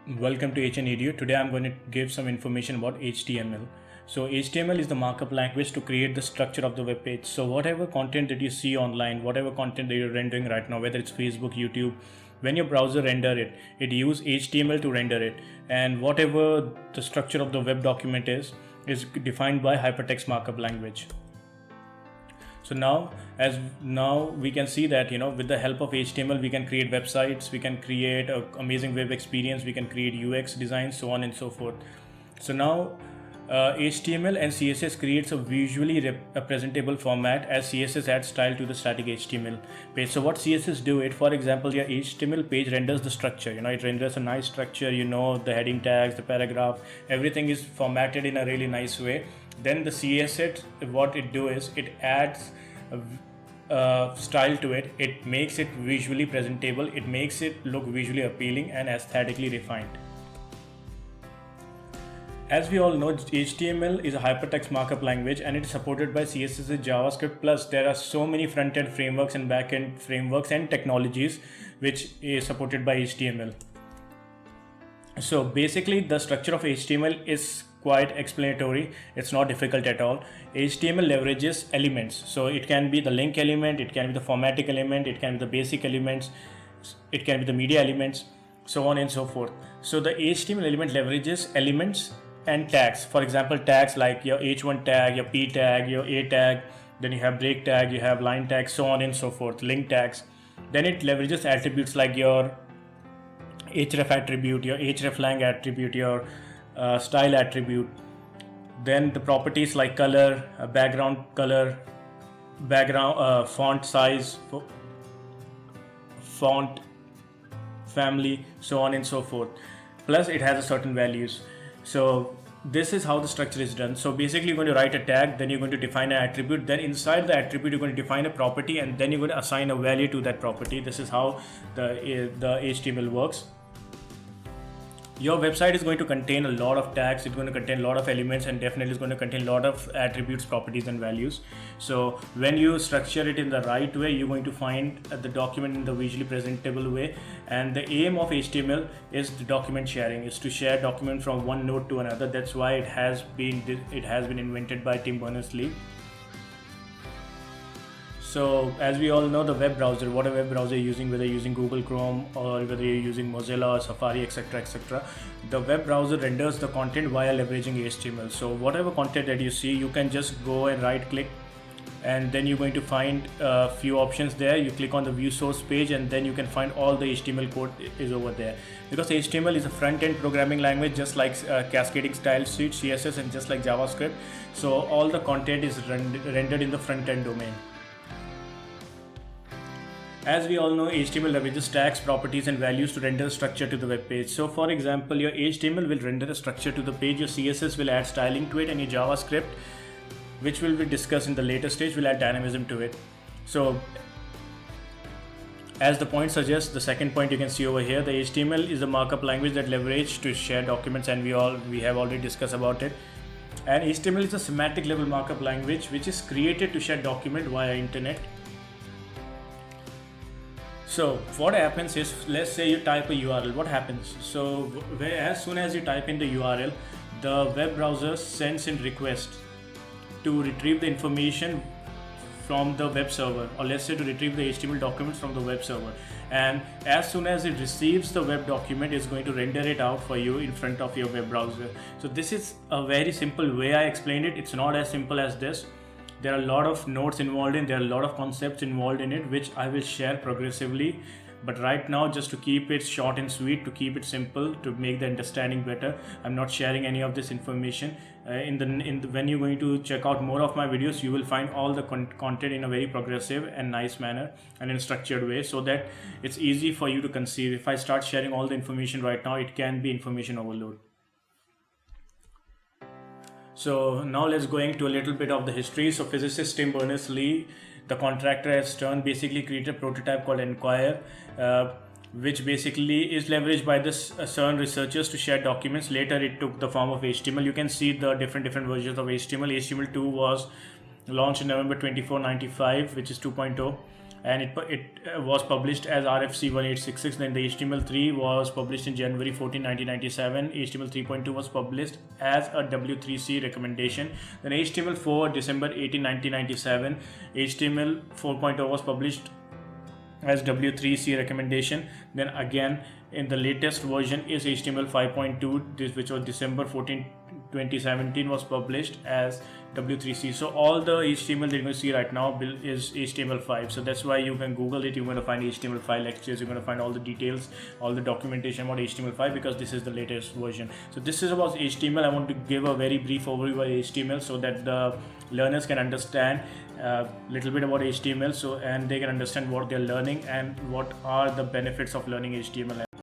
Welcome to HNEDU. Today I'm going to give some information about HTML. So HTML is the markup language to create the structure of the web page. So whatever content that you see online, whatever content that you're rendering right now, whether it's Facebook, YouTube, when your browser render it, it use HTML to render it. And whatever the structure of the web document is defined by hypertext markup language. So now we can see that with the help of HTML we can create websites, we can create an amazing web experience, we can create UX design, so on and so forth. So now HTML and CSS creates a visually representable format, as CSS adds style to the static HTML page. So what CSS do it, for example, your HTML page renders the structure, it renders a nice structure, the heading tags, the paragraph, everything is formatted in a really nice way. Then the CSS, what it do is it adds style to it. It makes it visually presentable, it makes it look visually appealing and aesthetically refined. As we all know, HTML is a hypertext markup language and it is supported by CSS and JavaScript. Plus there are so many front-end frameworks and back-end frameworks and technologies which is supported by HTML. So basically the structure of HTML is quite explanatory, it's not difficult at all. HTML leverages elements, so it can be the link element, it can be the formatting element, it can be the basic elements, it can be the media elements, so on and so forth. So the HTML element leverages elements and tags. For example, tags like your H1 tag, your P tag, your A tag, then you have break tag, you have line tag, so on and so forth, link tags. Then it leverages attributes like your href attribute, your hreflang attribute, your style attribute. Then the properties like color, background color, background font size, font family, so on and so forth. Plus it has a certain values. So this is how the structure is done. So basically you're going to write a tag, then you're going to define an attribute, then inside the attribute you're going to define a property, and then you're going to assign a value to that property. This is how the HTML works. Your website is going to contain a lot of tags, it's going to contain a lot of elements, and definitely it's going to contain a lot of attributes, properties and values. So when you structure it in the right way, you're going to find the document in the visually presentable way. And the aim of HTML is the document sharing, is to share document from one node to another. That's why it has been invented by Tim Berners-Lee. So as we all know, the web browser, whatever web browser you're using, whether you're using Google Chrome or whether you're using Mozilla or Safari, etc., the web browser renders the content via leveraging HTML. So whatever content that you see, you can just go and right click, and then you're going to find a few options there. You click on the view source page, and then you can find all the HTML code is over there. Because HTML is a front-end programming language, just like cascading style sheet, CSS, and just like JavaScript. So all the content is rendered in the front-end domain. As we all know, HTML leverages tags, properties and values to render structure to the web page. So for example, your HTML will render a structure to the page, your CSS will add styling to it, and your JavaScript, which will be discussed in the later stage, will add dynamism to it. So as the point suggests, the second point you can see over here, the HTML is a markup language that leverage to share documents, and we have already discussed about it. And HTML is a semantic level markup language which is created to share document via internet. So what happens is, let's say you type a URL, what happens? So as soon as you type in the URL, the web browser sends in request to retrieve the information from the web server, or let's say to retrieve the HTML documents from the web server. And as soon as it receives the web document, it's going to render it out for you in front of your web browser. So this is a very simple way I explained it. It's not as simple as this. There are a lot of nodes involved in, there are a lot of concepts involved in it, which I will share progressively. But right now, just to keep it short and sweet, to keep it simple, to make the understanding better, I'm not sharing any of this information. When you're going to check out more of my videos, you will find all the content in a very progressive and nice manner and in a structured way, so that it's easy for you to conceive. If I start sharing all the information right now, it can be information overload. So now let's go into a little bit of the history. So physicist Tim Berners-Lee, the contractor at Stern, basically created a prototype called Enquire, which basically is leveraged by the CERN researchers to share documents. Later it took the form of HTML. You can see the different versions of HTML. HTML2 was launched in November 24, 1995, which is 2.0. and it was published as RFC 1866. Then the HTML3 was published in January 14, 1997. HTML 3.2 was published as a W3C recommendation. Then HTML4 December 18, 1997. HTML 4.0 was published as W3C recommendation. Then again in the latest version is HTML 5.2, this which was December 14, 2017 was published as W3C. So all the HTML that you're going to see right now is HTML5. So that's why you can Google it. You're going to find HTML5 lectures. You're going to find all the details, all the documentation about HTML5 because this is the latest version. So this is about HTML. I want to give a very brief overview about HTML so that the learners can understand a little bit about HTML, and they can understand what they're learning and what are the benefits of learning HTML.